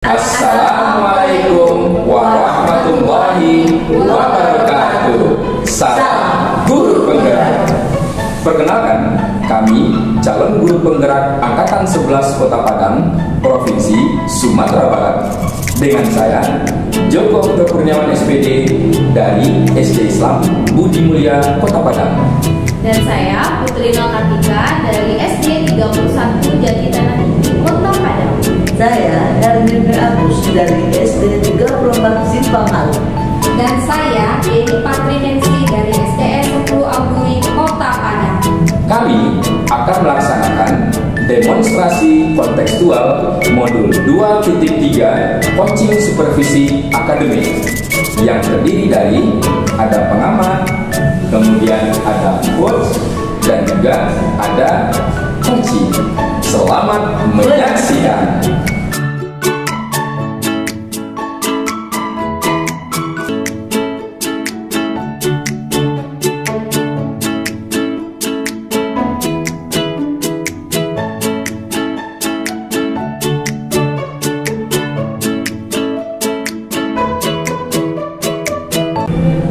Assalamualaikum warahmatullahi wabarakatuh. Salam guru penggerak. Perkenalkan, kami calon guru penggerak Angkatan 11 Kota Padang, Provinsi Sumatera Barat. Dengan saya, Joko Kurniawan SPD dari SD Islam Budi Mulia Kota Padang. Dan saya Putri Nolkatika dari SD 31 Jati Tanah Tinggi Kota Padang. Saya Hermine Agus dari SD 34 Simpang Alu. Dan saya Eni Patrinensi dari SDN 10 Aburi Kota Padang. Kami akan melaksanakan demonstrasi kontekstual modul 2.3 coaching supervisi akademik yang terdiri dari ada pengamat, kemudian ada coach, dan juga ada coaching. Selamat menyaksikan.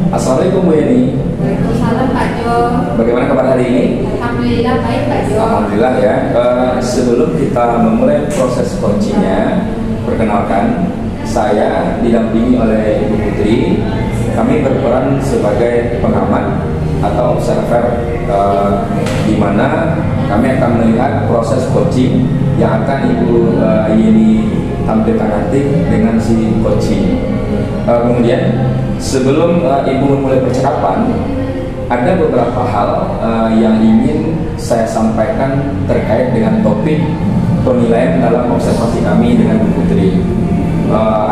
Assalamualaikum Bu Yeni. Waalaikumsalam Pak Jo. Bagaimana kabar hari ini? Alhamdulillah baik Pak Jo. Alhamdulillah ya. Sebelum kita memulai proses coachingnya, perkenalkan saya didampingi oleh Ibu Putri. Kami berperan sebagai pengamat atau observer, di mana kami akan melihat proses coaching yang akan Ibu Yeni tampilkan nanti dengan si coaching. Kemudian sebelum Ibu memulai percakapan, ada beberapa hal yang ingin saya sampaikan terkait dengan topik penilaian dalam observasi kami dengan Bu Putri.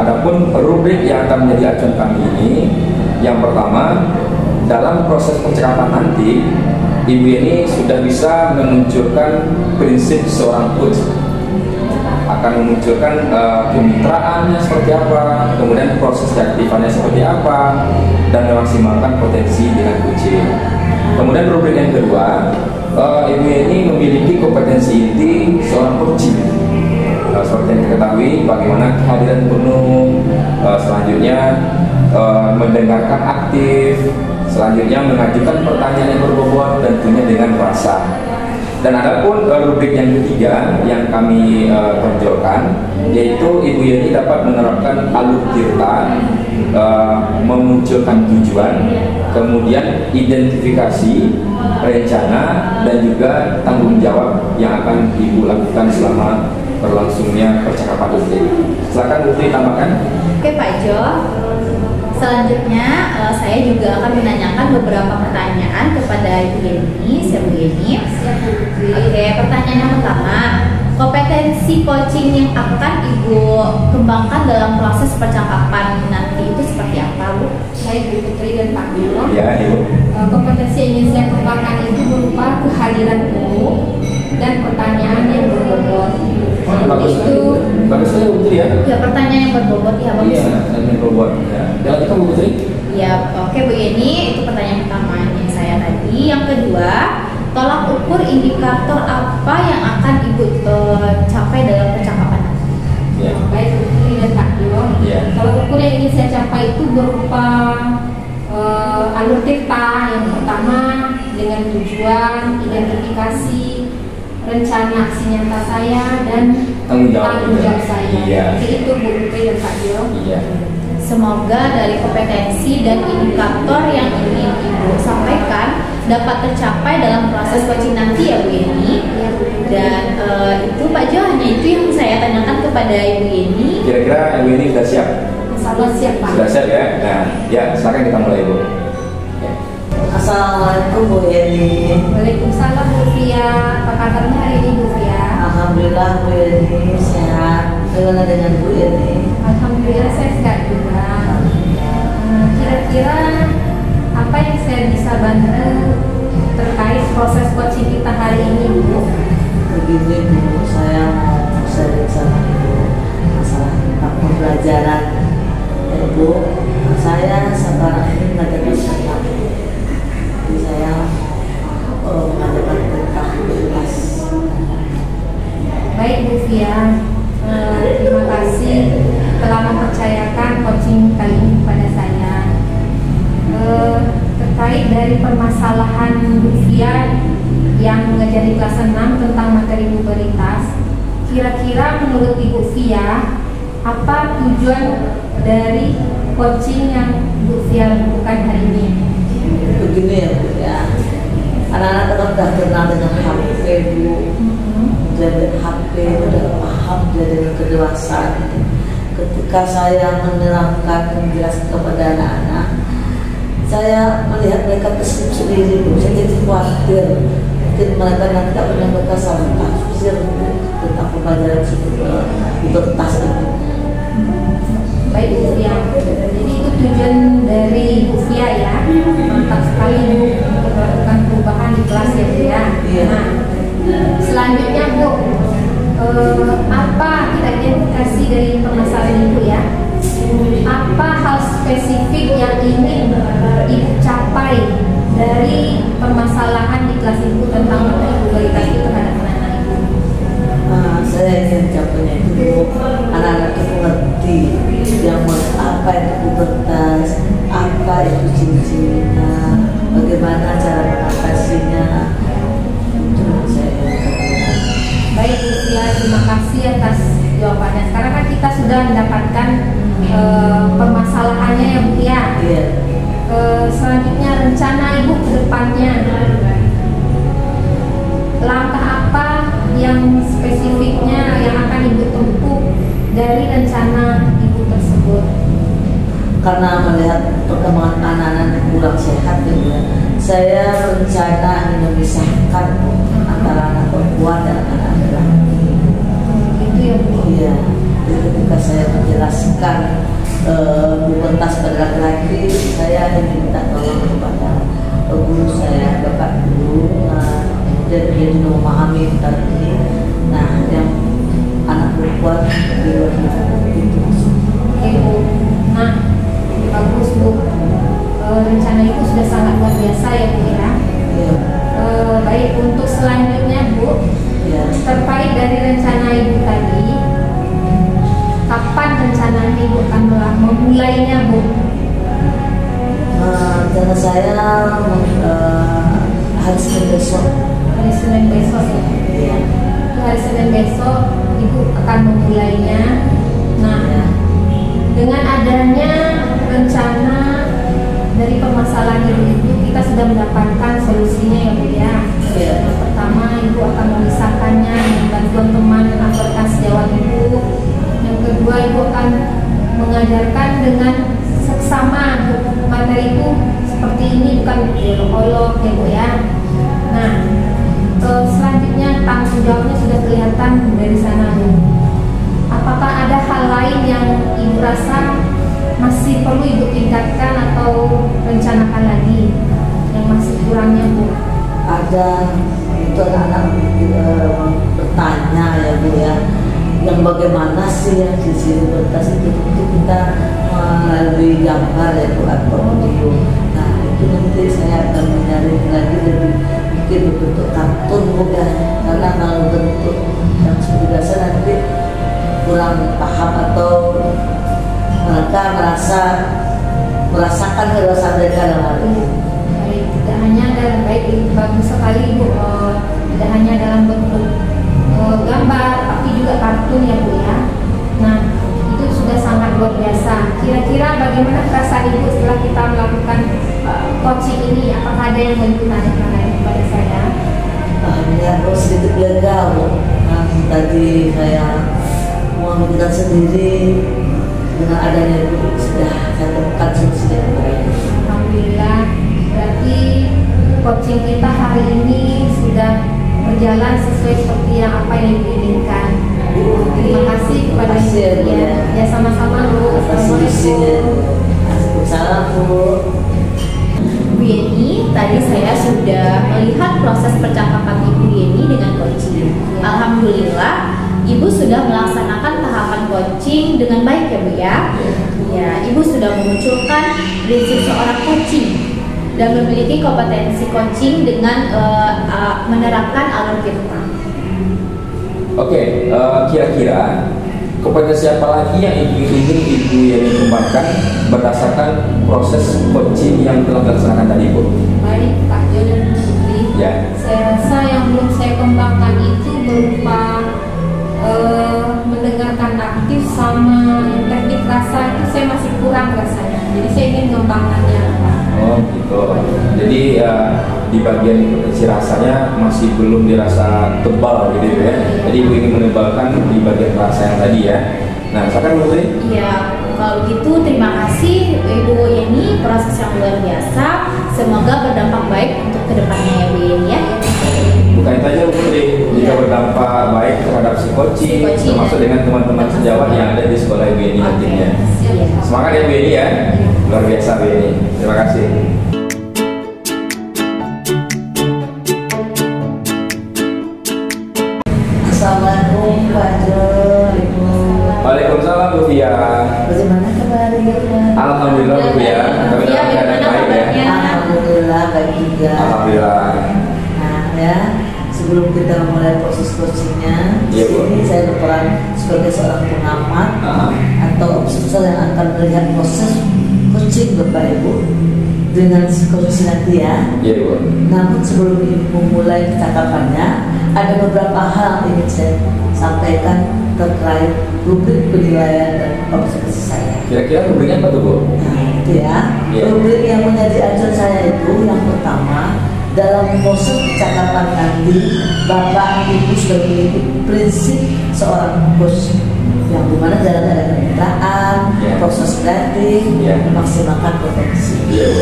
Adapun rubrik yang akan menjadi acuan kami ini, yang pertama, dalam proses percakapan nanti, Ibu ini sudah bisa memunculkan prinsip seorang coach, akan memunculkan kemitraannya seperti apa, kemudian proses keaktifannya seperti apa, dan memaksimalkan potensi dengan coaching. Kemudian rubrik yang kedua, Ibu ini memiliki kompetensi inti seorang coaching. Seperti yang diketahui, bagaimana kehadiran penuh, selanjutnya mendengarkan aktif, selanjutnya mengajukan pertanyaan yang berbobot, tentunya dengan rasa. Dan adapun rubrik yang ketiga yang kami tonjolkan, yaitu Ibu Yeni dapat menerapkan alur tirta, memunculkan tujuan, kemudian identifikasi, rencana, dan juga tanggung jawab yang akan Ibu lakukan selama berlangsungnya percakapan nanti. Silakan Bu Putri tambahkan. Oke Pak Jo. Selanjutnya saya juga akan menanyakan beberapa pertanyaan kepada Ibu Yeni. Siap Bu Yeni? Siap Bu Putri. Oke, pertanyaan yang pertama, kompetensi coaching yang akan Ibu kembangkan dalam proses percakapan nanti itu seperti apa Bu? Baik Bu Putri dan Pak Jo. Ya, Ibu. Kompetensi yang ingin saya kembangkan itu berupa kehadiran penuh dan pertanyaan yang berbobot. Bagus sekali Bu Putri ya. Ya, pertanyaan yang berbobot ya bagus. Iya, yang berbobot. Ya. Lanjutkan Bu Putri. Ya, oke Bu Yeni, itu pertanyaan pertamanya saya tadi. Yang kedua, tolak ukur indikator apa yang akan Ibu capai dalam percakapan nanti? Ya. Baik Bu Putri dan Pak Jo. Ya. Kalau ukur yang ingin saya capai itu berupa alur tirta yang pertama dengan tujuan, identifikasi, rencana aksi nyata saya, dan Tanggung jawab saya. Iya. Itu Bu Putri dan Pak Jo. Iya. Semoga dari kompetensi dan indikator yang ingin Ibu sampaikan dapat tercapai dalam proses coaching nanti ya Bu Yeni. Dan itu Pak Jo, hanya itu yang saya tanyakan kepada Ibu Yeni. Kira-kira Ibu Yeni sudah siap? Salam siap Pak. Sudah siap ya? Nah, ya silakan kita mulai Bu. Ya. Assalamualaikum Bu Yeni. Waalaikumsalam Bu Fia. Apa kabarnya hari ini Bu Fia? Alhamdulillah Bu Yeni sehat. Bagaimana dengan Bu Yeni? Alhamdulillah saya sehat juga. Kira-kira apa yang saya bisa bantu terkait proses coaching kita hari ini Bu? Begini Bu, saya mau sharing sama Ibu masalah tentang pembelajaran. Bu, saya sekarang ini mengajarkan tentang, jadi saya mengajarkan tentang kelas. Baik Bu Fia, terima kasih apa tujuan dari coaching yang Bu Fia lakukan hari ini? Begini ya Bu ya, anak-anak kan udah kenal dengan HP Bu, jadi HP udah paham jadi dengan kedewasaan. Ketika saya menerangkan menjelaskan kepada anak-anak, saya melihat mereka tersenyum sendiri Bu. Saya jadi khawatir mungkin mereka nanti tak pernah mereka salah tafsir tentang pembelajaran di kertas ini. Baik Bu Fia, jadi itu tujuan dari Bu Fia ya. Mantap sekali Bu untuk melakukan perubahan di kelas ya Bu ya. Iya. Nah, selanjutnya Bu, apa kita identifikasi dari permasalahan Ibu ya? Apa hal spesifik yang ingin Ibu capai dari permasalahan di kelas Ibu tentang vulgaritas itu terhadap anak-anak Ibu? Saya ingin capainya itu anak-anak itu mengerti yang apa itu pubertas, apa itu ciri-cirinya, bagaimana cara mengatasinya. Itu yang saya ingin. Baik Bu Fia, terima kasih atas jawabannya. Sekarang kan kita sudah mendapatkan permasalahannya ya Bu Fia. Iya. Selanjutnya rencana Ibu ke depannya, langkah apa yang spesifiknya yang akan Ibu tempuh dari rencana Ibu tersebut? Karena melihat perkembangan anak-anak kurang sehat ya, saya berencana ingin memisahkan antara anak perempuan dan anak laki. Gitu ya Bu. Iya. Jadi ketika saya menjelaskan pubertas pada laki-laki, saya ingin minta tolong kepada guru saya, Bapak Guru, dan dia juga memahami tentang ini. Nah, yang anak perempuan di luar itu maksudnya. Oke Bu. Nah, bagus Bu. Rencana itu sudah sangat luar biasa ya Bu ya. Iya. Baik, untuk selanjutnya Bu, Iya. terkait dari rencana Ibu tadi, kapan rencananya Ibu akan memulainya Bu? Rencana saya hari Senin besok. Hari Senin besok ya. Iya. Itu hari Senin besok Ibu akan memulainya. Nah, dengan adanya rencana dari permasalahan Ibu, kita sudah mendapatkan solusinya ya Bu ya. Iya. Yang pertama, Ibu akan memisahkannya dengan bantuan teman dan aplikasi sejawat Ibu. Yang kedua, Ibu akan mengajarkan dengan seksama materi itu seperti ini, bukan diolok-olok ya Bu ya. Nah, selanjutnya tanggung jawabnya sudah kelihatan dari sana Bu. Apakah ada hal lain yang Ibu rasa masih perlu Ibu tingkatkan atau rencanakan lagi yang masih kurangnya Bu? Ada itu anak-anak bertanya ya Bu ya, yang bagaimana sih yang ciri pubertas itu kita melalui gambar ya Bu atau video. Nah itu nanti saya akan mencari lagi lebih mungkin berbentuk kartun Bu ya, karena kalau bentuk yang seperti biasa nanti kurang paham atau mereka merasakan kedewasaan mereka dalam hal ini. Baik, tidak hanya dalam baik bagus sekali Bu, tidak hanya dalam bentuk gambar, tapi juga kartun ya Bu ya. Nah, itu sudah sangat luar biasa. Kira-kira bagaimana perasaan Ibu setelah kita melakukan coaching ini? Apakah ada yang mau Ibu tanyakan lagi kepada saya? Ya, sedikit lega Bu. Tadi saya mengambilkan sendiri, dengan adanya itu sudah saya temukan solusi yang baik. Alhamdulillah, berarti coaching kita hari ini sudah berjalan sesuai seperti yang apa yang Ibu inginkan. Terima kasih kepada Ibu ya. Ya sama-sama Bu. Atas solusinya. Assalamualaikum Bu. Bu Yeni, tadi saya sudah melihat proses percakapan Ibu Yeni dengan coaching. Alhamdulillah, Ibu sudah melaksanakan tahapan coaching dengan baik ya Bu ya. Ya, Ibu sudah memunculkan prinsip seorang coaching dan memiliki kompetensi coaching dengan menerapkan alur cerita. Oke, kira-kira kompetensi apa lagi yang ingin Ibu Yeni kembangkan berdasarkan proses coaching yang telah dilaksanakan tadi Bu? Baik Pak Jo dan Bu Putri. Ya. Saya rasa yang belum saya kembangkan itu berupa mendengarkan kreatif sama teknik rasa itu saya masih kurang rasanya. Jadi saya ingin mengembangkannya, Pak. Oh gitu. Jadi di bagian potensi rasanya masih belum dirasa tebal gitu ya. Jadi ibu ingin menebalkan di bagian rasa yang tadi ya. Nah, silakan Bu Tri. Iya, kalau gitu terima kasih Ibu Yeni, proses yang luar biasa. Semoga berdampak baik untuk kedepannya ya Bu Yeni ya. Bukan itu aja Bu Tri, jika berdampak baik terhadap si coaching, termasuk dengan teman-teman sejawat yang ada di sekolah Ibu Yeni nantinya. Semangat ya Bu Yeni ya, luar biasa Bu Yeni. Terima kasih. Assalamualaikum Pak Jo, Ibu. Waalaikumsalam Bu Fia. Bagaimana kabarnya? Alhamdulillah Bu Fia, kami dalam keadaan baik ya. Alhamdulillah baik juga. Alhamdulillah. Nah ya, sebelum kita mulai proses coachingnya, Iya, Bu. ini saya berperan sebagai seorang pengamat atau observer yang akan melihat proses coaching Bapak Ibu dengan psikologi nanti ya. Iya Bu. Namun sebelum Ibu mulai percakapannya, ada beberapa hal yang ingin saya sampaikan terkait rubrik penilaian dan observasi saya. Kira-kira rubriknya apa tuh Bu? Nah, itu ya. Iya. Rubrik yang menjadi acuan saya itu yang pertama, dalam proses percakapan nanti Bapak Ibu sudah memiliki prinsip seorang coach yang dimana dalam ada kemitraan, Yeah. proses kreatif, Yeah. memaksimalkan potensi. Iya Bu.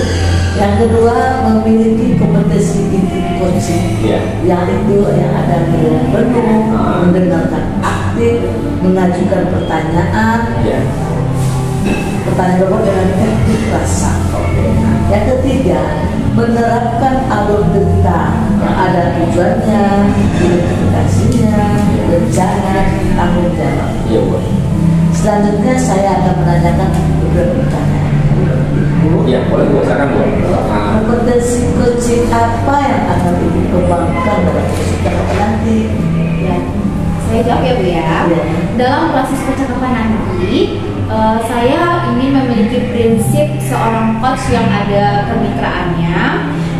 Yang kedua, memiliki kompetensi inti coaching. Iya. Yang itu yang ada dengan penuh, mendengarkan aktif, mengajukan pertanyaan, Iya. pertanyaan Bapak dengan teknik rasa. Nah, yang ketiga, menerapkan alur cerita yang ada tujuannya, identifikasinya, rencana, tanggung jawab. Iya Bu. Selanjutnya saya akan menanyakan beberapa pertanyaan. Ibu, Iya, boleh Bu, silakan Bu. Nah, kompetensi coaching apa yang akan Ibu kembangkan dalam proses percakapan nanti? Ya, saya jawab ya Bu ya. Iya. Dalam proses percakapan nanti, saya ingin memiliki prinsip seorang coach yang ada kemitraannya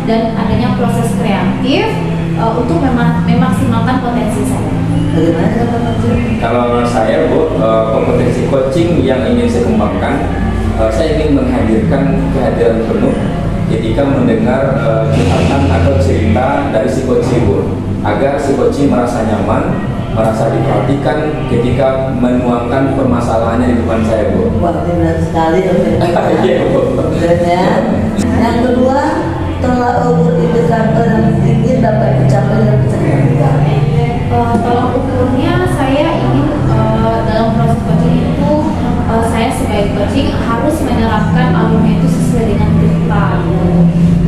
dan adanya proses kreatif untuk memaksimalkan potensi saya. Bagaimana dengan Pak Jo? kalau saya Bu, kompetensi coaching yang ingin saya kembangkan, saya ingin menghadirkan kehadiran penuh ketika mendengar curhatan atau cerita dari si coaching Bu, agar si coaching merasa nyaman, merasa diperhatikan ketika menuangkan permasalahannya di depan saya Bu. Wah, ini benar sekali ya, Pak. Iya Bu. Keren ya. Yang kedua, tolak ukur indikator yang ingin dapat dicapai dalam percakapan. Tolak ukurnya saya ingin dalam proses coaching itu saya sebagai coaching harus menerapkan alurnya itu sesuai dengan cerita gitu.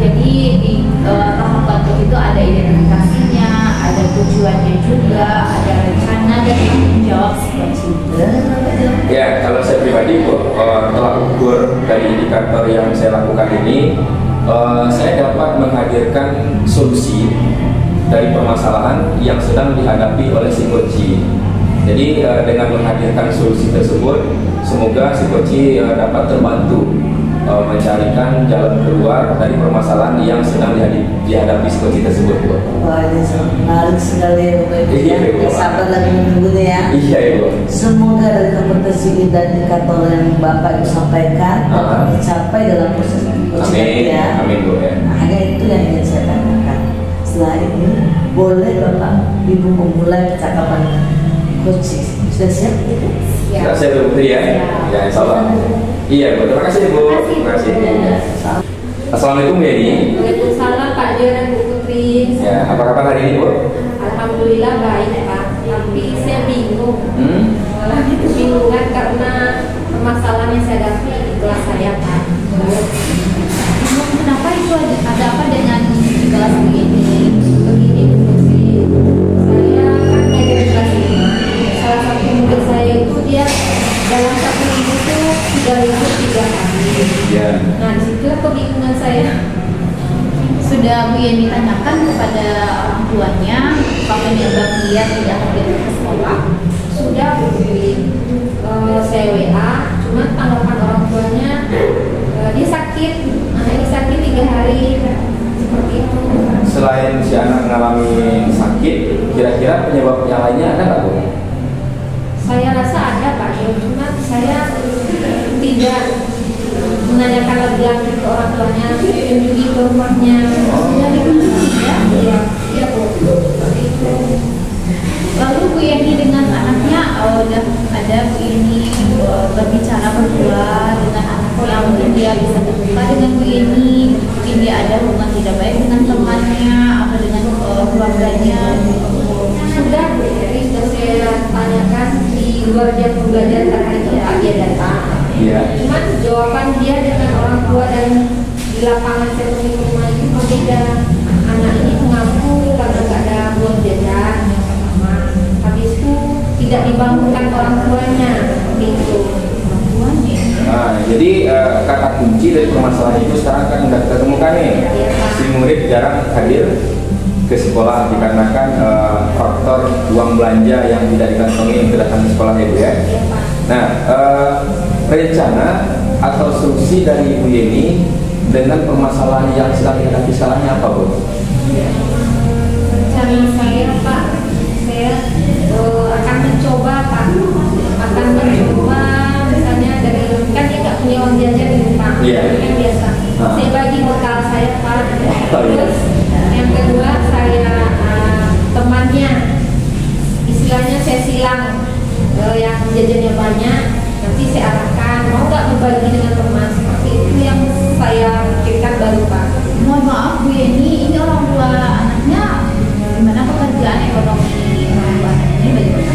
Jadi di tahapan coaching itu ada identifikasinya, ada tujuannya juga, ada rencana dan tanggung jawab si coaching. Ya, kalau saya pribadi Bu, tolak ukur dari indikator yang saya lakukan ini, saya dapat menghadirkan solusi dari permasalahan yang sedang dihadapi oleh si coaching. Jadi dengan menghadirkan solusi tersebut, semoga si coaching dapat terbantu mencarikan jalan keluar dari permasalahan yang sedang dihadapi si coaching tersebut Bu. Wah, ini menarik sekali ya, Bapak Ibu. Iya, Ya. Bu. Sabar lagi menunggunya ya. Iya Ibu. Semoga dari kompetensi dan indikator yang Bapak Ibu sampaikan dapat tercapai dalam proses coaching Amin. ya. Amin Bu ya. Nah, hanya itu yang ingin saya tanyakan. Setelah ini, boleh Bapak Ibu memulai percakapan coaching. Sudah siap? Ibu? Sudah siap Bu Putri ya? Ya, insya Allah. Iya Bu, terima kasih Bu. Terima kasih. Assalamualaikum Bu Yeni. Waalaikumsalam Pak Jo dan Bu Putri. Ya, apa kabar hari ini Bu? Alhamdulillah baik Pak. Tapi saya bingung. Kebingungan karena permasalahan yang saya hadapi di kelas saya Pak. Kenapa itu ada apa dengan kelas begini? Begini Bu Putri, saya kan ngajar di kelas ini. Salah satu murid saya itu dia dalam satu minggu itu 3 libur 3 hari. Ya. Nah disitulah kebingungan saya. Sudah Bu Yeni tanyakan kepada orang tuanya apa penyebab dia tidak hadir ke sekolah? Sudah Bu Putri, saya WA, cuma tanggapan orang tuanya dia sakit, anaknya sakit 3 hari, seperti itu. Selain si anak mengalami sakit, kira-kira penyebab yang lainnya ada nggak Bu? Saya rasa ada Pak, cuma saya tidak menanyakan lagi ke orang tuanya, pergi ke rumahnya. Dari ya? Iya Bu. Lalu Bu Yeni dengan anaknya udah ada Bu Yeni berbicara berdua dengan anaknya, mungkin dia bisa terbuka dengan Bu Yeni, mungkin dia ada hubungan tidak baik dengan temannya atau dengan keluarganya. Sudah Bu, jadi sudah saya tanyakan di luar jam pembelajaran terkait tempat dia datang. Iya. Cuman jawaban dia dengan orang tua dan di lapangan saya pergi ke rumah itu berbeda. Anak ini mengaku karena nggak ada uang jajan yang pertama. Habis itu tidak dibangunkan orang tuanya, gitu. Orang tuanya. Nah, jadi kata kunci dari permasalahan itu sekarang kan sudah kita temukan nih. Iya, Pak. Si murid jarang hadir ke sekolah dikarenakan faktor uang belanja yang tidak dikantongi untuk datang ke sekolah Ibu ya. Iya, Pak. Nah, rencana atau solusi dari Ibu Yeni dengan permasalahan yang sedang dihadapi sekarang apa, Bu? Rencana saya Pak, saya akan mencoba Pak, akan mencoba misalnya dari kan dia nggak punya uang jajan di rumah, Iya. yang biasa. Saya bagi bekal saya Pak. Terus yang kedua saya temannya, istilahnya saya silang yang jajannya banyak, nanti saya arahkan mau nggak berbagi dengan teman, seperti itu yang saya pikirkan baru Pak. Mohon maaf Bu Yeni, ini orang tua anaknya gimana pekerjaan ekonomi orang tua anak ini bagaimana?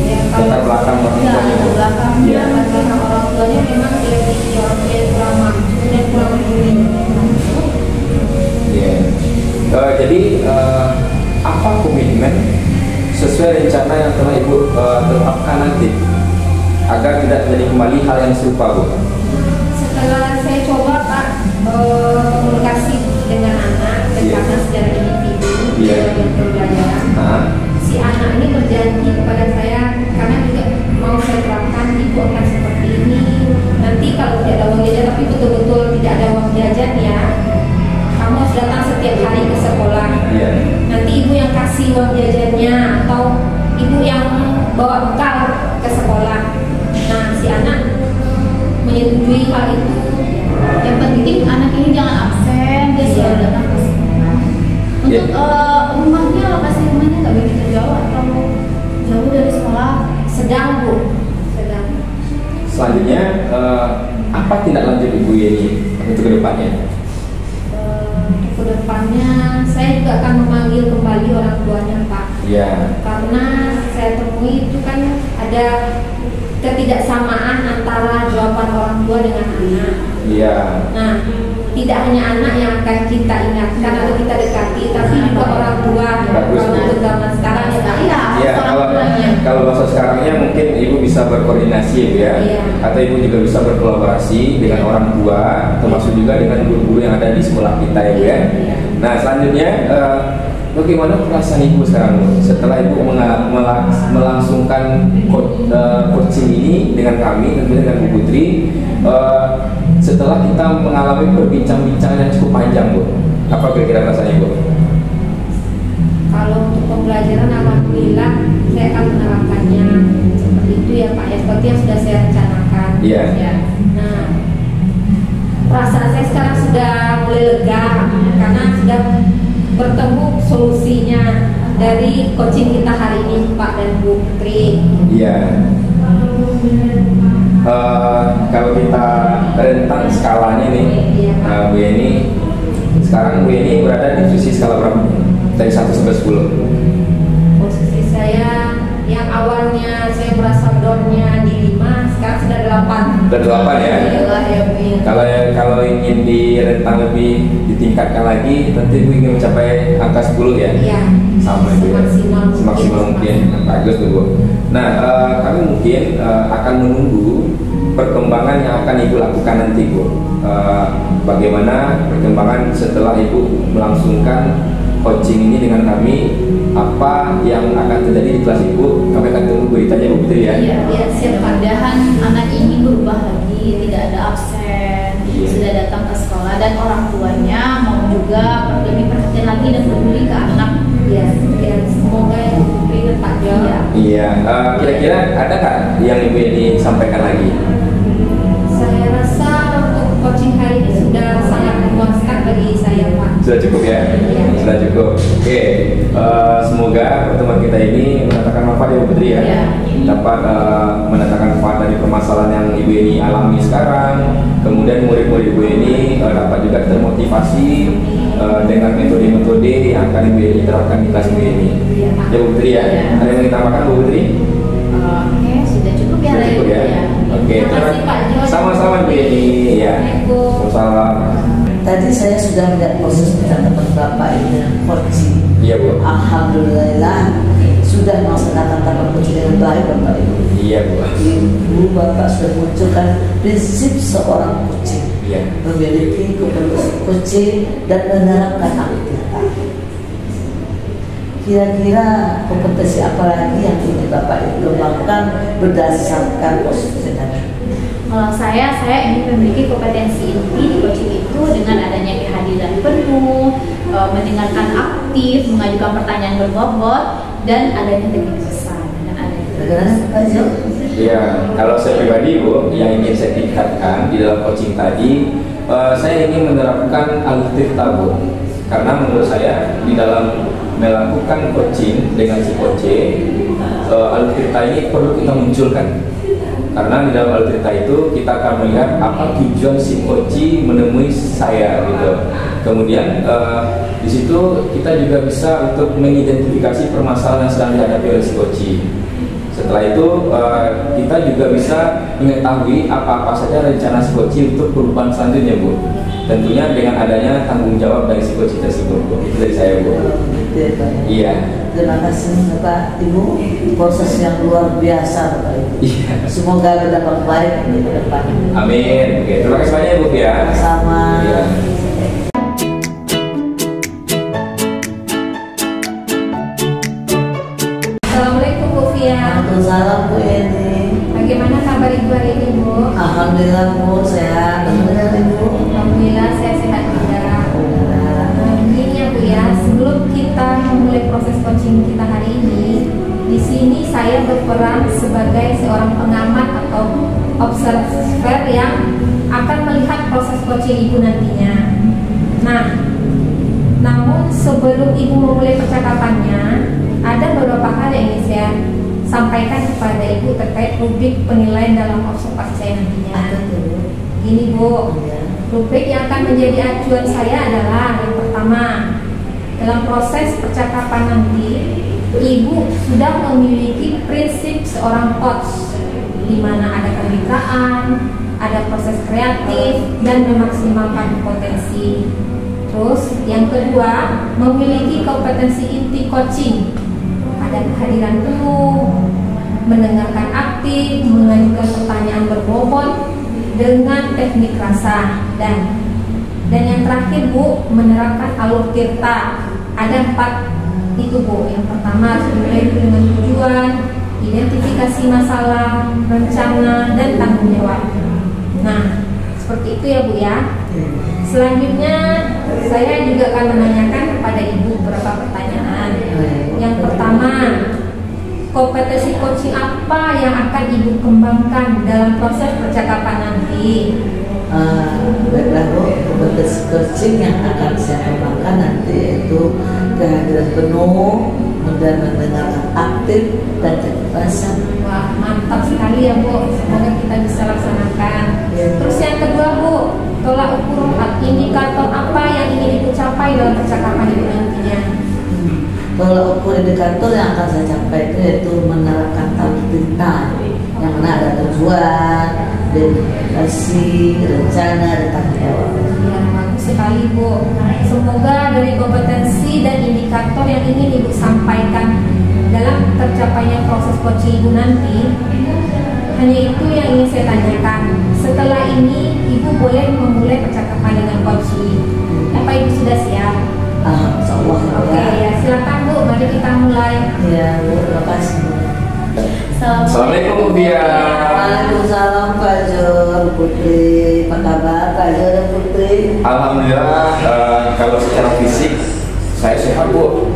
Ya, Latar belakang orang Ya, tuanya, Bu. belakangnya Iya. karena orang tuanya memang dia kurang mampu dan kurang peduli. Iya. Jadi apa komitmen sesuai rencana yang telah Ibu tetapkan nanti agar tidak terjadi kembali hal yang serupa, Bu? Setelah saya coba Pak komunikasi dengan anak dan Iya. karena secara individu Iya. dalam pembelajaran, Nah, si anak ini berjanji kepada saya karena juga mau saya terapkan ibu akan seperti ini. Nanti kalau tidak ada uang jajan tapi betul-betul tidak ada uang jajan ya, kamu harus datang setiap hari ke sekolah. iya. Nanti ibu yang kasih uang jajannya atau ibu yang bawa bekal ke sekolah. Nah, si anak menyetujui hal itu. Yang penting anak ini jangan absen, dia selalu datang ke sekolah. Untuk rumahnya, lokasi rumahnya nggak begitu jauh atau jauh dari sekolah? Sedang Bu, sedang. Selanjutnya apa tindak lanjut Ibu Yeni untuk kedepannya? Kedepannya saya juga akan memanggil kembali orang tuanya Pak, Iya. karena saya temui itu kan ada ketidaksamaan antara jawaban orang tua dengan anak. Iya. Nah, tidak hanya anak yang akan kita ingatkan atau kita dekati, tapi juga orang tua. Bagus, Kalau Bu. untuk zaman sekarang ya Pak. Iya, Ya, kalau masa sekarangnya mungkin Ibu bisa berkoordinasi Ibu ya, Iya. atau Ibu juga bisa berkolaborasi dengan orang tua, termasuk juga dengan guru-guru yang ada di sekolah kita Ibu ya. Iya. Nah, selanjutnya bagaimana perasaan Ibu sekarang Bu? Setelah Ibu melangsungkan coaching ini dengan kami, tentunya dengan Bu Putri, setelah kita mengalami perbincangan yang cukup panjang Bu, apa kira-kira rasanya Bu? Kalau untuk pembelajaran alhamdulillah saya akan menerapkannya seperti itu ya Pak, ya seperti yang sudah saya rencanakan. Iya. Ya. Nah, perasaan saya sekarang sudah mulai lega karena sudah bertemu solusinya dari coaching kita hari ini Pak dan Bu Putri. Iya. Kalau kita rentang skalanya nih, Bu Yeni, sekarang Bu Yeni berada di posisi skala berapa? Dari 1 sampai 10. Posisi saya yang awalnya saya merasa downnya di 5, sekarang sudah 8. Dari 8 ya. Alhamdulillah ya Bu Yeni. Kalau ingin di rentang lebih ditingkatkan lagi, tentu Ibu ingin mencapai angka 10 ya. Iya. Sama itu ya. Semaksimal mungkin. Bagus tuh Bu. Nah, kami mungkin akan menunggu perkembangan yang akan Ibu lakukan nanti Bu. Bagaimana perkembangan setelah Ibu melangsungkan coaching ini dengan kami, apa yang akan terjadi di kelas Ibu, kami akan tunggu beritanya Bu Putri ya. Iya, siap. Mudah-mudahan anak ini berubah lagi, tidak ada absen, Iya. sudah datang ke sekolah dan orang tuanya mau juga lebih perhatian lagi dan peduli ke anak. Ya, semoga yang Putri dan Pak Jo. Iya. Iya, kira-kira kira-kira ada nggak yang Ibu ini sampaikan lagi? Saya rasa untuk coaching hari ini sudah sangat memuaskan bagi saya, Pak. Sudah cukup ya? Iya. Sudah cukup. Oke, semoga pertemuan kita ini mendatangkan manfaat ya Bu Putri ya. Iya. Dapat mendatangkan manfaat dari permasalahan yang Ibu ini alami sekarang. Kemudian murid-murid Ibu ini dapat juga termotivasi dengan metode-metode yang akan Ibu ini terapkan di kelas Ibu ini. Iya, Pak. Ya Bu Putri ya. Iya. Ada yang mau ditambahkan Bu Putri? Oke, sudah cukup ya. Sudah cukup ya. Oke, Terima kasih Pak Jo. sama-sama Bu ini ya. Salam. Tadi saya sudah melihat proses percakapan Bapak ini dengan coaching. Iya Bu. Alhamdulillah sudah melaksanakan tahapan coaching dengan baik Bapak Ibu. Iya Bu. Ibu Bapak sudah munculkan prinsip seorang coaching, Iya. memiliki kompetensi coaching dan menerapkan aktivitas. Kira-kira kompetensi apa lagi yang ingin Bapak Ibu kembangkan berdasarkan proses tadi? Kalau saya ingin memiliki kompetensi inti di coaching itu dengan adanya kehadiran penuh, mendengarkan aktif, mengajukan pertanyaan berbobot, dan adanya teknik pesan. Dan Bagaimana Pak Jo? Ya, kalau saya pribadi Bu, yang ingin saya tingkatkan di dalam coaching tadi, saya ingin menerapkan alur-tirta Bu. Karena menurut saya di dalam melakukan coaching dengan si coach, alur-tirta ini perlu kita munculkan. Karena di dalam alur-tirta itu kita akan melihat apa tujuan si coach menemui saya gitu. Kemudian di situ kita juga bisa untuk mengidentifikasi permasalahan yang sedang dihadapi oleh si coach. Setelah itu kita juga bisa mengetahui apa-apa saja rencana si coach untuk perubahan selanjutnya Bu. Tentunya dengan adanya tanggung jawab dari si coach tersebut Bu. Itu dari saya Bu. Gitu ya, Pak. Iya. Terima kasih Bapak Ibu, proses yang luar biasa Bapak Ibu. Iya. Semoga berdampak baik di depan. Amin. Oke, terima kasih banyak Bu ya. Sama. Iya. Assalamualaikum Bu Fia. Waalaikumsalam Bu Eni. Bagaimana kabar Ibu hari ini, Bu? Alhamdulillah Bu, sehat. Alhamdulillah Ibu. Alhamdulillah saya sehat juga. Begini ya Bu ya, sebelum kita memulai proses coaching kita hari ini, di sini saya berperan sebagai seorang pengamat atau observer yang akan melihat proses coaching Ibu nantinya. Nah, namun sebelum Ibu memulai percakapannya, ada beberapa hal yang ingin saya sampaikan kepada Ibu terkait rubrik penilaian dalam observasi saya nantinya. Gini Bu, rubrik yang akan menjadi acuan saya adalah yang pertama, dalam proses percakapan nanti Ibu sudah memiliki prinsip seorang coach, di mana ada kemitraan, ada proses kreatif, dan memaksimalkan potensi. Terus yang kedua, memiliki kompetensi inti coaching, ada kehadiran penuh, mendengarkan aktif, mengajukan pertanyaan berbobot dengan teknik rasa, dan yang terakhir Bu, menerapkan alur tirta. Ada 4 itu Bu. Yang pertama harus dimulai dengan tujuan, identifikasi masalah, rencana, dan tanggung jawab. Nah, seperti itu ya Bu ya. Selanjutnya saya juga akan menanyakan kepada Ibu beberapa pertanyaan. Yang pertama, kompetensi coaching apa yang akan Ibu kembangkan dalam proses percakapan nanti? Baiklah Bu, kompetensi coaching yang akan saya kembangkan nanti yaitu kehadiran penuh, dan mendengarkan aktif, dan kecerdasan. Wah, mantap sekali ya Bu. Semoga kita bisa laksanakan. Terus yang kedua Bu, tolak ukur indikator apa yang ingin Ibu capai dalam percakapan Ibu nantinya? Tolak ukur indikator yang akan saya capai itu yaitu menerapkan alur-tirta, yang mana ada tujuan, dedikasi, rencana, dan tanggung jawab. Ya, bagus sekali Bu. Semoga dari kompetensi dan indikator yang ingin Ibu sampaikan dalam tercapainya proses coaching Ibu nanti, hanya itu yang ingin saya tanyakan. Setelah ini Ibu boleh memulai percakapan dengan coaching. Apa Ibu sudah siap? Insyaallah. Oke ya, silakan Bu, mari kita mulai. Ya Bu, terima kasih. Assalamualaikum Bu Fia. Waalaikumsalam Pak Jo, Putri. Apa kabar Pak Jo dan Putri? Alhamdulillah, kalau secara fisik saya sehat Bu.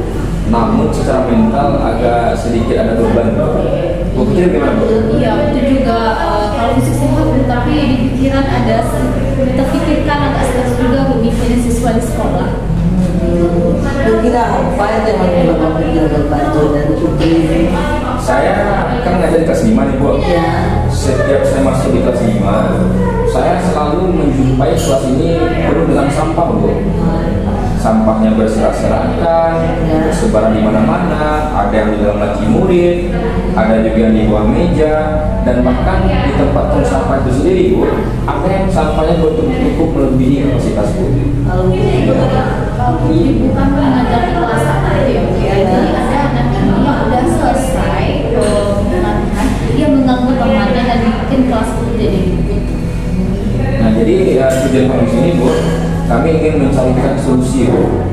namun secara mental agak sedikit ada beban. Bu Putri gimana, Bu? Iya, itu juga kalau fisik sehat Bu, tapi di pikiran ada terpikirkan agak stres juga Bu, mikirin siswa di sekolah. Kira apa yang menyebabkan pikiran Banjo dan Putri? Saya kan ngajar di kelas 5 nih, Bu. Ya. Setiap saya masuk di kelas 5, saya selalu menjumpai kelas ini penuh dengan sampah, Bu. Sampahnya berserakan, bersebaran di mana-mana. Ada yang di dalam laci murid, ada juga yang di bawah meja, dan bahkan di tempat tong sampah itu sendiri, Bu, ada yang sampahnya cukup melebihi kapasitas, Bu. Kalau Ini bukan mengajar di kelas 1 ya Bu ya. Jadi ada anak ini yang udah selesai latihan, dia mengganggu temannya dan bikin kelas itu jadi ribut. Nah, jadi tujuan kami sini, Bu, kami ingin mencarikan solusi, Bu,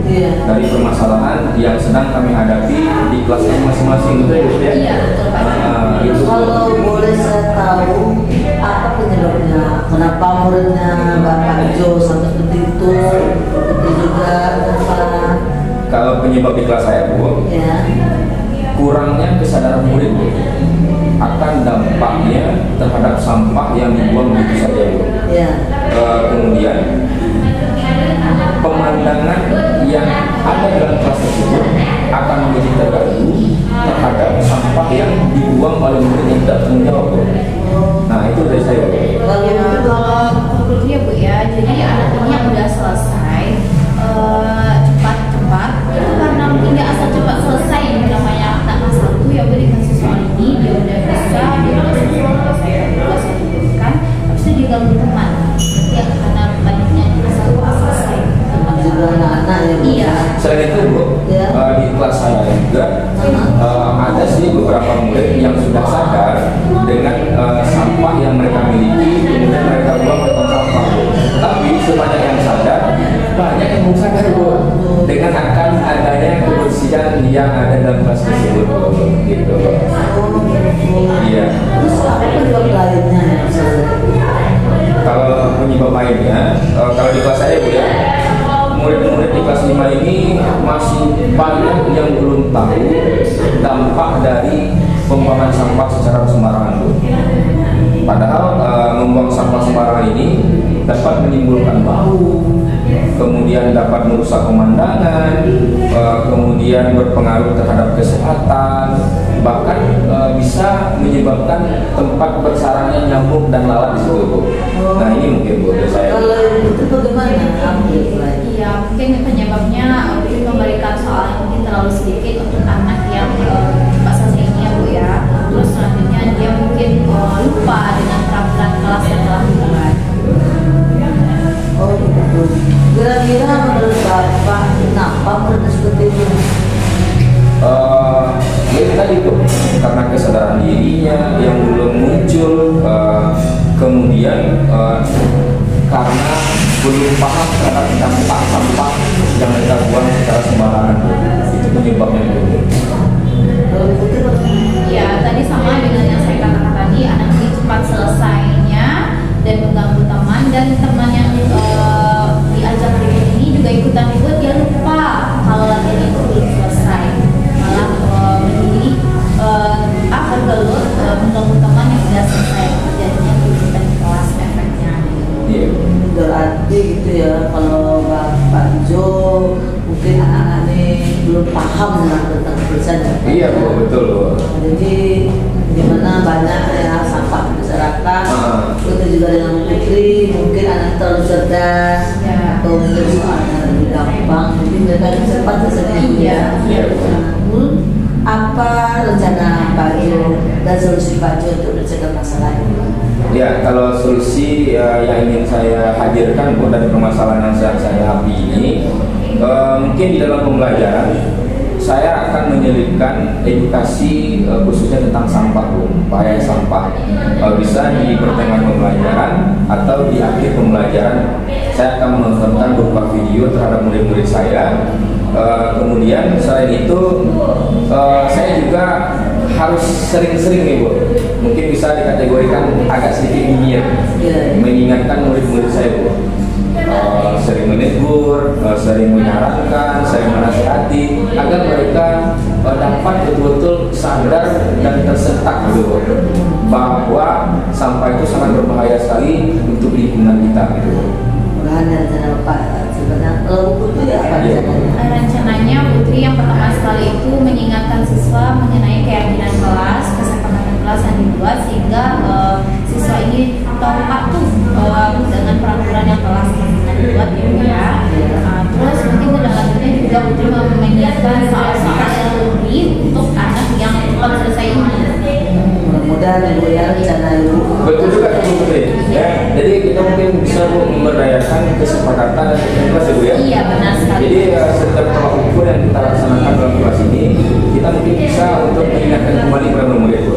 dari permasalahan yang sedang kami hadapi di kelasnya masing-masing, gitu ya, Bu ya? Iya, betul Pak. Itu kalau boleh saya tahu apa penyebabnya? Kenapa muridnya Bapak Jo sampai seperti itu? Putri juga kenapa? kalau penyebab di kelas saya, Bu, Ya. kurangnya kesadaran murid, Bu, akan dampaknya terhadap sampah yang dibuang begitu saja, Bu. Ya. Kemudian pemandangan yang ada dalam kelas tersebut akan menjadi terganggu terhadap sampah yang dibuang oleh murid yang tidak bertanggung jawab, Bu. Nah, itu dari saya, Bu. Kalau conclude-nya Bu ya, jadi anak ini yang udah selesai cepat-cepat itu karena mungkin dia asal cepat selesai, ini namanya anak kelas 1 ya Bu, dikasih soal ini dia udah bisa, dia udah selesai kan, habis itu diganggu teman ya karena banyaknya asal selesai. Juga anak-anak ya. Bu? Iya. Selain itu, Bu, Ya. di kelas saya juga ada sih beberapa murid yang sudah sadar dengan sampah yang mereka miliki, kemudian mereka buang ke tempat sampah, Bu. Tapi sebanyak yang sadar, banyak yang belum sadar, Bu, dengan akan adanya kebersihan yang ada dalam kelas tersebut, Bu. Gitu. Iya. Terus apa penyebab lainnya yang saya? Kalau penyebab lainnya, kalau di kelas saya, Bu ya, murid-murid di kelas 5 ini masih banyak yang belum tahu dampak dari pembuangan sampah secara sembarangan, Bu. Padahal membuang sampah sembarangan ini dapat menimbulkan bau, kemudian dapat merusak pemandangan, kemudian berpengaruh terhadap kesehatan, bahkan bisa menyebabkan tempat bersarangnya nyamuk dan lalat di situ, Bu. Nah, ini mungkin, Bu, dari saya. Kalau itu bagaimana? Update lagi. Iya, mungkin penyebabnya mungkin memberikan soal yang mungkin terlalu sedikit untuk anak yang cepat selesai ini ya Bu ya. Terus selanjutnya dia mungkin lupa dengan peraturan kelas yang telah dibuat. Oh gitu. Kira-kira menurut Bapak kenapa murid seperti itu? Ya itu tadi, Bu, karena kesadaran dirinya yang belum muncul, kemudian karena belum paham terhadap dampak sampah yang mereka buang secara sembarangan, Bu. Itu penyebabnya, Bu. Kalau Putri Ya, tadi sama dengan yang saya katakan tadi, anak ini cepat selesainya dan mengganggu teman, dan teman yang diajak ribut ini juga ikutan ribut, dia lupa kalau latihan itu belum selesai, malah menjadi bergelut mengganggu teman yang sudah selesai, jadinya kegiatan di kelas efeknya. Iya. berarti gitu ya, kalau Bapak Jo mungkin anak-anak ini belum paham tentang kebersihan. Iya, Bu, betul, Bu. Jadi dimana banyak ya sampah berserakan, itu juga dengan Putri mungkin anak terlalu cerdas atau mungkin soalnya lebih gampang, jadi mereka cepat selesai. Iya. Apa rencana Pak Jo dan solusi Pak Jo untuk menyelesaikan masalah ini? Ya, kalau solusi yang ingin saya hadirkan, Bu, dari permasalahan yang sedang saya hadapi ini, mungkin di dalam pembelajaran saya akan menyelipkan edukasi khususnya tentang sampah, Bu, bahaya sampah. Bisa di pertengahan pembelajaran atau di akhir pembelajaran saya akan menontonkan beberapa video terhadap murid-murid saya. Kemudian selain itu saya juga harus sering-sering nih, Bu, mungkin bisa dikategorikan agak sedikit nyinyir, mengingatkan murid-murid saya, Bu, sering menegur, sering menyarankan, sering menasihati agar mereka dapat betul-betul sadar dan tersentak gitu bahwa sampah itu sangat berbahaya sekali untuk lingkungan kita gitu. Ada rencana Pak sebenarnya kalau Putri apa rencananya? Rencananya Putri yang pertama sekali itu mengingatkan siswa mengenai keyakinan kelas, kesepakatan kelas yang dibuat sehingga siswa ini tahu patuh dengan peraturan yang kelas dibuat ya. Terus mungkin lanjutnya juga Putri mengingatkan soal-soal yang lebih untuk anak yang cepat selesai ini. Mudah-mudahan Ibu ya rencana Ibu. Betul juga Ibu Putri. Ya, jadi kita mungkin bisa memberdayakan kesepakatan dan kelas Ibu ya. Iya benar sekali. Jadi setiap tolak ukur yang kita laksanakan dalam kelas ini, kita mungkin bisa untuk mengingatkan kembali kepada murid Bu.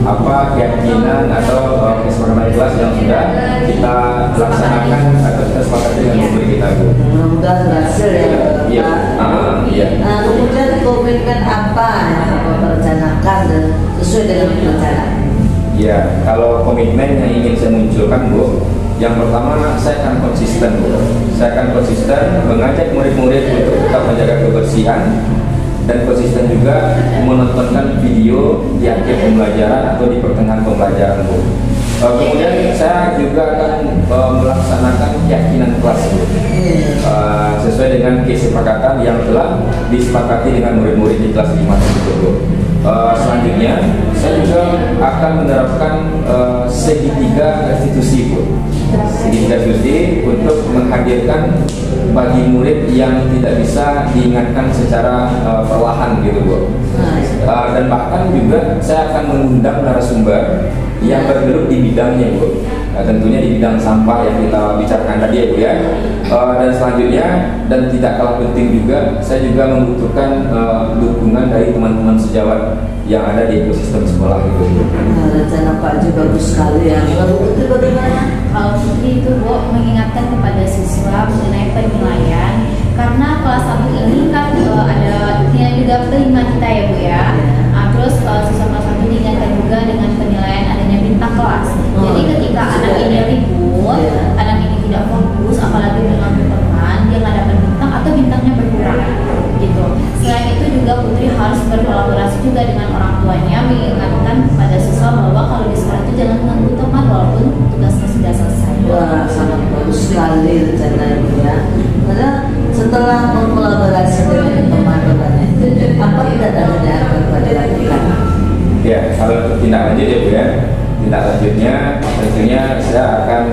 Apa keyakinan atau kesepakatan kelas yang sudah kita laksanakan atau kita sepakati dengan murid kita Bu. Mudah-mudahan berhasil ya. Iya. Iya. Nah, kemudian komitmen apa yang Bapak rencanakan dan sesuai dengan rencana? Ya, kalau komitmen yang ingin saya munculkan Bu, yang pertama saya akan konsisten Bu. Saya akan konsisten mengajak murid-murid untuk tetap menjaga kebersihan dan konsisten juga menontonkan video di akhir pembelajaran atau di pertengahan pembelajaran Bu. Kemudian saya juga akan melaksanakan keyakinan kelas Bu. Sesuai dengan kesepakatan yang telah disepakati dengan murid-murid di kelas 5 tersebut Bu. Selanjutnya saya juga akan menerapkan segitiga restitusi Bu. Segitiga restitusi untuk menghadirkan bagi murid yang tidak bisa diingatkan secara perlahan gitu Bu. Dan bahkan juga saya akan mengundang narasumber yang bergelut di bidangnya Bu. Tentunya di bidang sampah yang kita bicarakan tadi ya Bu ya. Dan selanjutnya dan tidak kalah penting juga, saya juga membutuhkan dukungan dari teman-teman sejawat yang ada di ekosistem sekolah gitu. Rencana Pak juga bagus sekali ya. Kalau Putri bagaimana? Kalau Putri itu Bu mengingatkan kepada siswa mengenai penilaian karena kelas 1 ini kan ada juga kelima kita ya Bu ya. Terus siswa kelas 1 diingatkan juga dengan penilaian adanya bintang kelas. Jadi ketika anak ini ribut, anak ini tidak fokus, apalagi dengan teman, dia nggak dapat bintang atau bintangnya berkurang gitu. Selain itu juga Putri harus berkolaborasi juga dengan orang tuanya, mengingatkan kepada siswa bahwa kalau di sekolah itu jangan mengganggu teman walaupun tugasnya sudah selesai. Wah, sangat bagus sekali rencana Ibu ya. Karena setelah berkolaborasi dengan teman-temannya, apa tidak ada yang akan dilakukan? Ya, kalau untuk tindak lanjut ya Bu ya. Tindak lanjutnya tentunya saya akan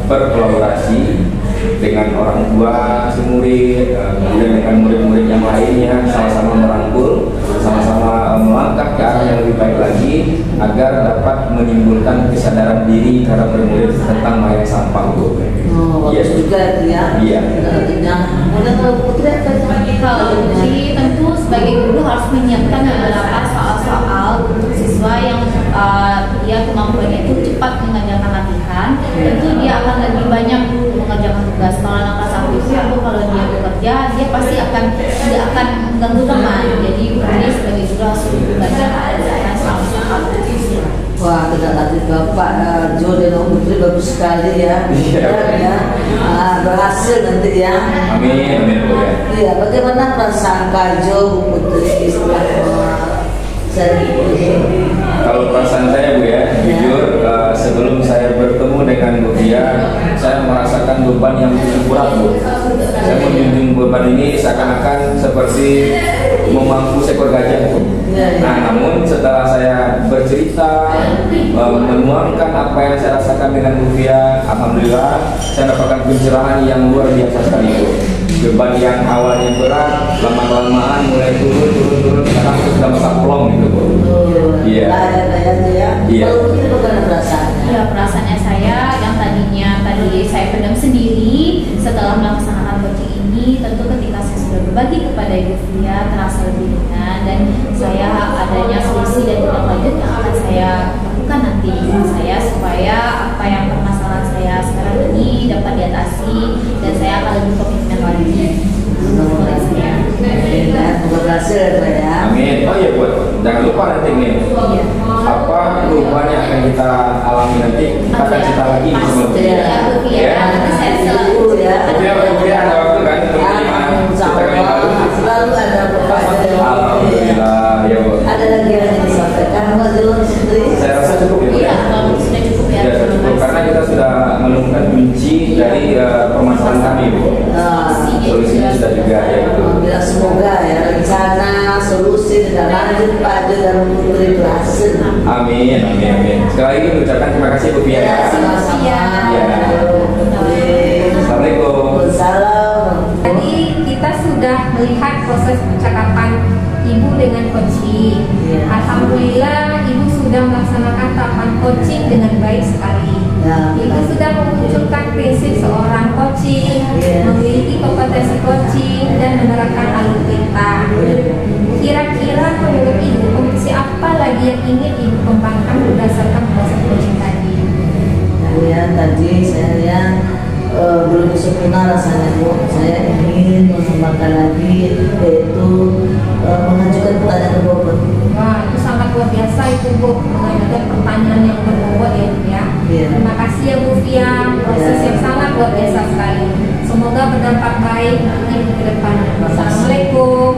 berkolaborasi dengan orang tua si murid, kemudian dengan murid-murid yang lainnya, sama-sama merangkul, sama-sama melangkah ke arah yang lebih baik lagi agar dapat menimbulkan kesadaran diri terhadap murid tentang bahaya sampah Bu. Bagus juga itu ya. Iya. Kemudian kalau Putri apa yang Kalau Putri tentu sebagai guru harus menyiapkan beberapa soal-soal untuk siswa yang dia kemampuannya itu cepat mengerjakan latihan. Tentu dia akan lebih banyak mengerjakan tugas. Kalau anak kelas 1 itu kalau dia bekerja, dia pasti tidak akan mengganggu teman. Jadi Putri sebagai guru harus belajar mengerjakan soal-soal. Wah, tidak lanjut Bapak Jo dan Putri bagus sekali ya. Ya. Berhasil nanti ya. Amin, amin Bu ya. Iya, bagaimana perasaan Kak Jo Putri setelah Kalau perasaan saya Bu ya, jujur sebelum saya bertemu dengan Bu Dia, saya merasakan beban yang cukup berat Bu. Saya menjunjung beban ini seakan-akan seperti memangku seekor gajah Bu. Nah, namun setelah saya bercerita, menuangkan apa yang saya rasakan dengan Bu Dia, alhamdulillah saya dapatkan pencerahan yang luar biasa sekali Bu. Beban yang awalnya berat, lama-lamaan mulai turun, sekarang sudah masa plong gitu Bu. Iya. Iya. Kalau Putri bagaimana perasaannya? Ya, perasaannya saya yang tadinya saya pendam sendiri setelah melaksanakan coaching ini, tentu ketika saya sudah berbagi kepada Ibu Fia terasa lebih ringan dan saya adanya solusi dan tindak lanjut yang akan saya lakukan nanti saya supaya apa yang permasalahan saya sekarang ini dapat diatasi dan saya akan lebih komitmen lagi menurut saya. Semoga berhasil ya. Amin. Oh iya Bu, jangan lupa nanti nih. Iya. Apa perubahan yang akan kita alami nanti, kita akan cerita lagi Pasti ya, Bu Fia. Nanti saya selalu sudah menemukan kunci dari permasalahan kami, Bu. Solusinya sudah juga ya itu. Bila semoga ya rencana solusi dan lanjut pada dalam Putri berhasil. Amin, amin, amin. Sekali lagi mengucapkan terima kasih Bu Fia. Ya, sama-sama. Ya. Assalamualaikum. Waalaikumsalam. Tadi kita sudah melihat proses percakapan Ibu dengan coaching. Ya. Alhamdulillah Ibu sudah melaksanakan tahapan coaching dengan baik sekali. Ya. Ibu sudah memunculkan prinsip seorang coaching, Ya. memiliki kompetensi coaching dan menerapkan alur perintah. Kira-kira menurut Ibu kompetensi apa lagi yang ingin Ibu kembangkan berdasarkan proses coaching tadi? Ya, tadi saya belum sempurna rasanya, Bu. Saya ingin mengembangkan lagi, yaitu mengajukan pertanyaan ke bobot. Wah, itu sangat luar biasa itu Bu, mengajukan pertanyaan yang berbobot ya Bu ya. Iya. Terima kasih ya Bu Fia, proses yang sangat luar biasa sekali. Semoga berdampak baik untuk Ibu ke depan. Assalamualaikum.